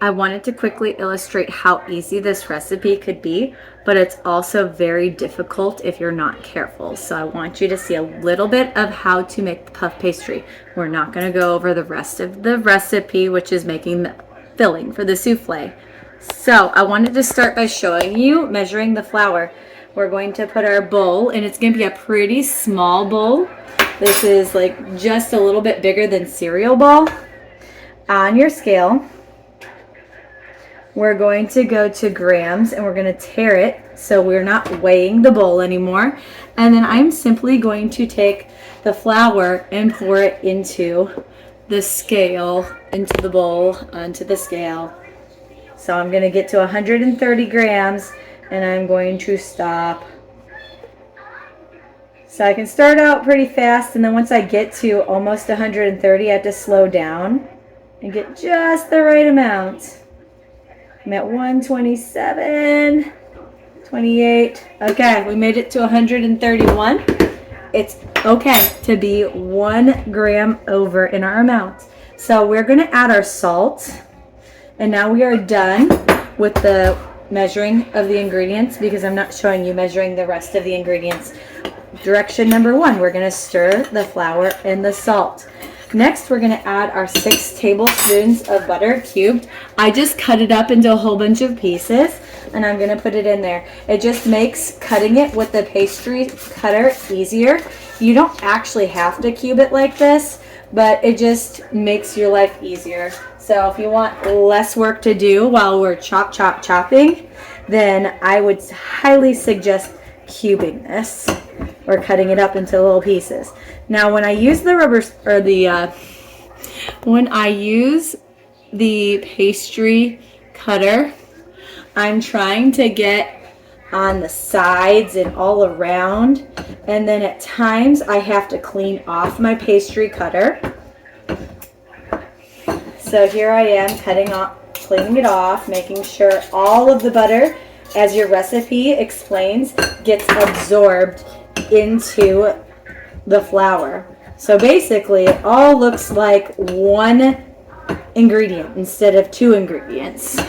I wanted to quickly illustrate how easy this recipe could be, but it's also very difficult if you're not careful. So I want you to see a little bit of how to make the puff pastry. We're not going to go over the rest of the recipe, which is making the filling for the souffle. So I wanted to start by showing you measuring the flour. We're going to put our bowl, and it's going to be a pretty small bowl. This is like just a little bit bigger than cereal bowl. On your scale, we're going to go to grams and we're going to tare it so we're not weighing the bowl anymore. And then I'm simply going to take the flour and pour it into the scale, into the bowl, onto the scale. So I'm going to get to 130 grams and I'm going to stop. So I can start out pretty fast, and then once I get to almost 130, I have to slow down and get just the right amount. I'm at 127, 28. Okay, we made it to 131. It's okay to be 1 gram over in our amount. So we're going to add our salt. And now we are done with the measuring of the ingredients because I'm not showing you measuring the rest of the ingredients. Direction number 1, we're going to stir the flour and the salt. Next, we're going to add our 6 tablespoons of butter cubed. I just cut it up into a whole bunch of pieces, and I'm going to put it in there. It just makes cutting it with the pastry cutter easier. You don't actually have to cube it like this, but it just makes your life easier. So if you want less work to do while we're chopping, then I would highly suggest cubing this or cutting it up into little pieces. Now when I use the when I use the pastry cutter, I'm trying to get on the sides and all around, and then at times I have to clean off my pastry cutter. So here I am cleaning it off, making sure all of the butter, as your recipe explains, gets absorbed into the flour. So basically it all looks like one ingredient instead of 2 ingredients.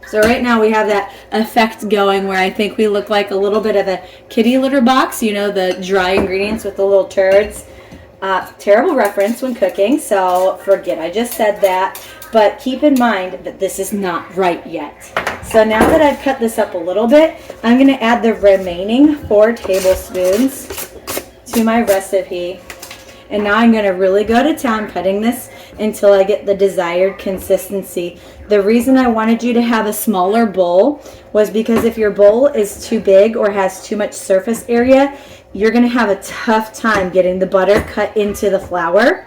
So right now we have that effect going where I think we look like a little bit of a kitty litter box, you know, the dry ingredients with the little turds. Terrible reference when cooking, so forget I just said that. But keep in mind that this is not right yet. So now that I've cut this up a little bit, I'm going to add the remaining 4 tablespoons to my recipe. And now I'm going to really go to town cutting this until I get the desired consistency. The reason I wanted you to have a smaller bowl was because if your bowl is too big or has too much surface area, you're going to have a tough time getting the butter cut into the flour.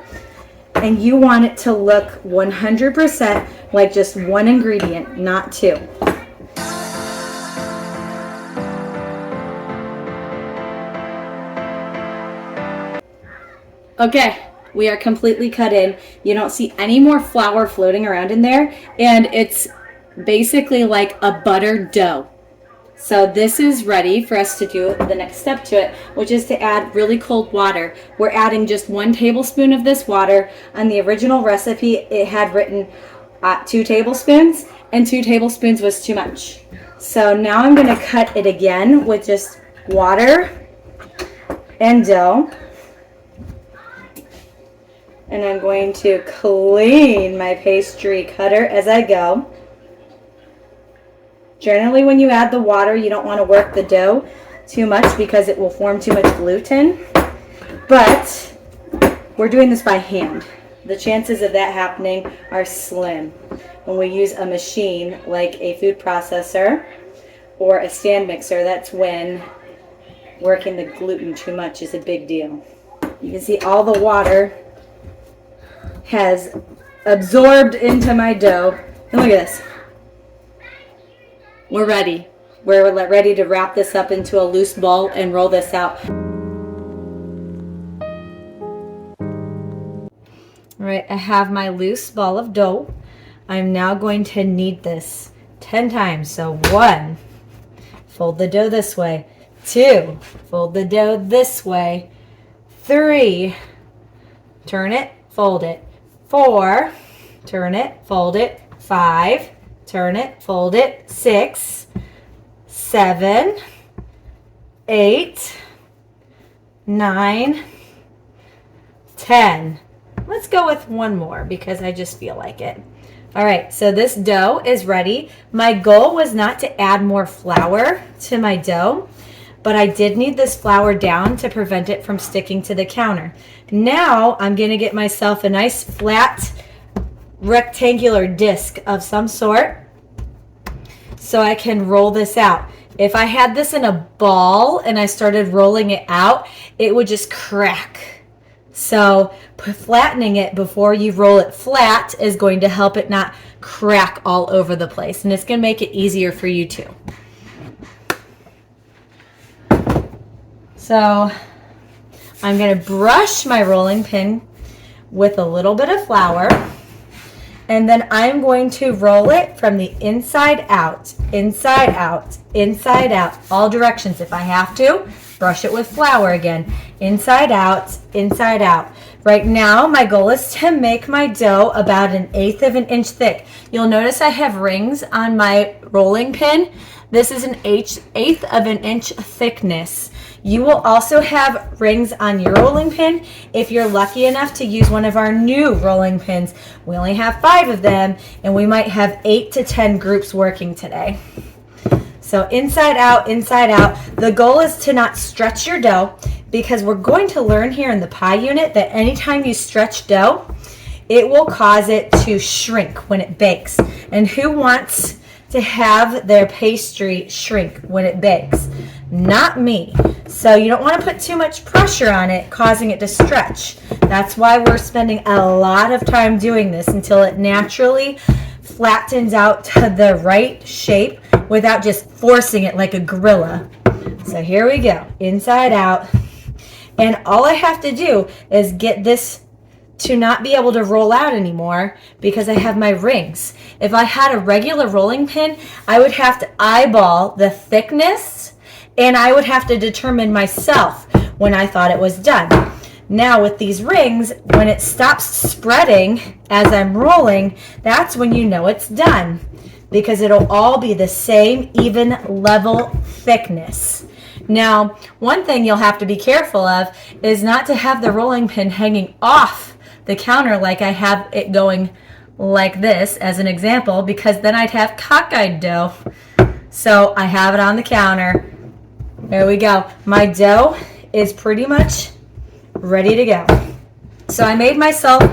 And you want it to look 100% like just one ingredient, not 2. Okay, we are completely cut in. You don't see any more flour floating around in there, and it's basically like a buttered dough. So this is ready for us to do the next step to it, which is to add really cold water. We're adding just 1 tablespoon of this water. On the original recipe, it had written 2 tablespoons, and 2 tablespoons was too much. So now I'm going to cut it again with just water and dough. And I'm going to clean my pastry cutter as I go. Generally, when you add the water, you don't want to work the dough too much because it will form too much gluten. But we're doing this by hand. The chances of that happening are slim. When we use a machine like a food processor or a stand mixer, that's when working the gluten too much is a big deal. You can see all the water has absorbed into my dough. And look at this. We're ready. We're ready to wrap this up into a loose ball and roll this out. All right, I have my loose ball of dough. I'm now going to knead this 10 times. So 1, fold the dough this way. 2, fold the dough this way. 3, turn it, fold it. 4, turn it, fold it. 5, turn it, fold it, 6, 7, 8, 9, 10. Let's go with one more because I just feel like it. All right, so this dough is ready. My goal was not to add more flour to my dough, but I did need this flour down to prevent it from sticking to the counter. Now I'm gonna get myself a nice flat rectangular disc of some sort so I can roll this out. If I had this in a ball and I started rolling it out, it would just crack. So flattening it before you roll it flat is going to help it not crack all over the place. And it's going to make it easier for you too. So I'm going to brush my rolling pin with a little bit of flour. And then I'm going to roll it from the inside out, inside out, inside out, all directions. If I have to, brush it with flour again, inside out, inside out. Right now, my goal is to make my dough about 1/8 of an inch thick. You'll notice I have rings on my rolling pin. This is 1/8 of an inch thickness. You will also have rings on your rolling pin if you're lucky enough to use one of our new rolling pins. We only have 5 of them, and we might have 8 to 10 groups working today. So inside out, inside out. The goal is to not stretch your dough because we're going to learn here in the pie unit that anytime you stretch dough, it will cause it to shrink when it bakes. And who wants to have their pastry shrink when it bakes? Not me. So you don't want to put too much pressure on it, causing it to stretch. That's why we're spending a lot of time doing this until it naturally flattens out to the right shape without just forcing it like a gorilla. So here we go, inside out. And all I have to do is get this to not be able to roll out anymore because I have my rings. If I had a regular rolling pin, I would have to eyeball the thickness and I would have to determine myself when I thought it was done. Now with these rings, when it stops spreading as I'm rolling, that's when you know it's done because it'll all be the same even level thickness. Now, one thing you'll have to be careful of is not to have the rolling pin hanging off the counter like I have it going like this as an example, because then I'd have cockeyed dough. So I have it on the counter. There we go. My dough is pretty much ready to go. So I made myself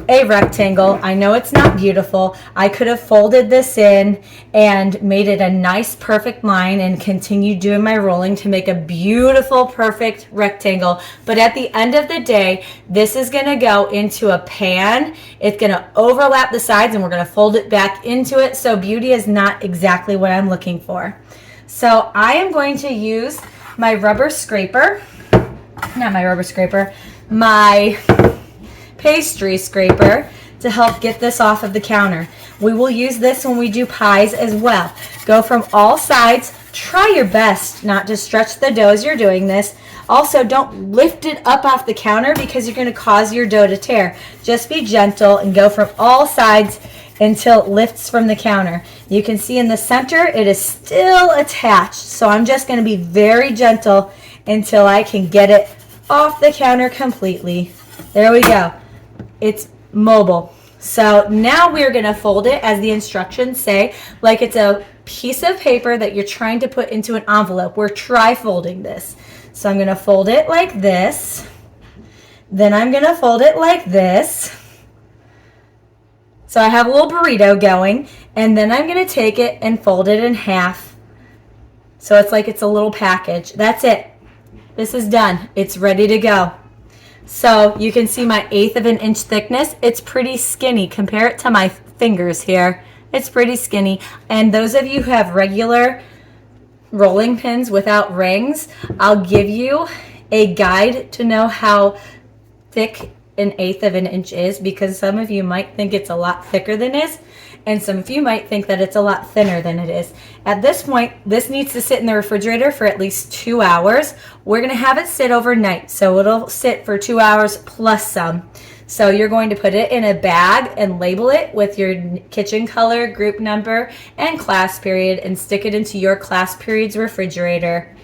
a rectangle. I know it's not beautiful. I could have folded this in and made it a nice perfect line and continued doing my rolling to make a beautiful perfect rectangle. But at the end of the day, this is going to go into a pan. It's going to overlap the sides and we're going to fold it back into it. So beauty is not exactly what I'm looking for. So I am going to use my rubber scraper, my pastry scraper to help get this off of the counter. We will use this when we do pies as well. Go from all sides. Try your best not to stretch the dough as you're doing this. Also, don't lift it up off the counter because you're going to cause your dough to tear. Just be gentle and go from all sides until it lifts from the counter. You can see in the center it is still attached, so I'm just going to be very gentle until I can get it off the counter completely. There we go. It's mobile. So now we're going to fold it as the instructions say, like it's a piece of paper that you're trying to put into an envelope. We're tri-folding this. So I'm going to fold it like this. Then I'm going to fold it like this. So I have a little burrito going, and then I'm going to take it and fold it in half. So it's like it's a little package. That's it. This is done. It's ready to go. So you can see my 1/8 of an inch thickness. It's pretty skinny. Compare it to my fingers here. It's pretty skinny. And those of you who have regular rolling pins without rings, I'll give you a guide to know how thick 1/8 of an inch is, because some of you might think it's a lot thicker than it is. And some of you might think that it's a lot thinner than it is. At this point, this needs to sit in the refrigerator for at least 2 hours. We're going to have it sit overnight, so it'll sit for 2 hours plus some. So you're going to put it in a bag and label it with your kitchen color, group number, and class period, and stick it into your class period's refrigerator.